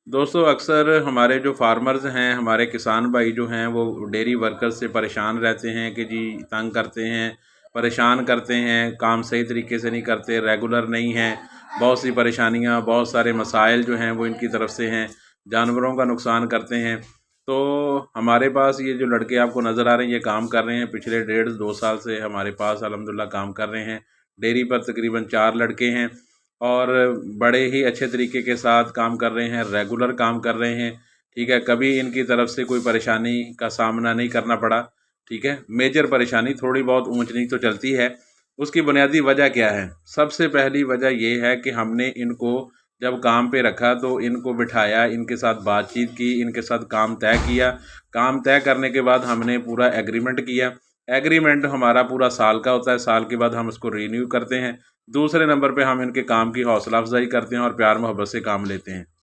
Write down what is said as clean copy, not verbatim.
दोस्तों अक्सर हमारे जो फार्मर्स हैं, हमारे किसान भाई जो हैं वो डेयरी वर्कर्स से परेशान रहते हैं कि जी तंग करते हैं, परेशान करते हैं, काम सही तरीके से नहीं करते, रेगुलर नहीं हैं, बहुत सी परेशानियाँ, बहुत सारे मसाइल जो हैं वो इनकी तरफ से हैं, जानवरों का नुकसान करते हैं। तो हमारे पास ये जो लड़के आपको नज़र आ रहे हैं ये काम कर रहे हैं, पिछले 1.5-2 साल से हमारे पास अल्हम्दुलिल्लाह काम कर रहे हैं। डेयरी पर तकरीबन 4 लड़के हैं और बड़े ही अच्छे तरीके के साथ काम कर रहे हैं, रेगुलर काम कर रहे हैं, ठीक है? कभी इनकी तरफ से कोई परेशानी का सामना नहीं करना पड़ा, ठीक है? मेजर परेशानी थोड़ी बहुत ऊँच-नीच तो चलती है, उसकी बुनियादी वजह क्या है? सबसे पहली वजह ये है कि हमने इनको जब काम पे रखा तो इनको बिठाया, इनके साथ बातचीत की, इनके साथ काम तय किया, काम तय करने के बाद हमने पूरा एग्रीमेंट किया, एग्रीमेंट हमारा पूरा साल का होता है, साल के बाद हम उसको रिन्यू करते हैं। दूसरे नंबर पे हम इनके काम की हौसला अफ़ज़ाई करते हैं और प्यार मोहब्बत से काम लेते हैं।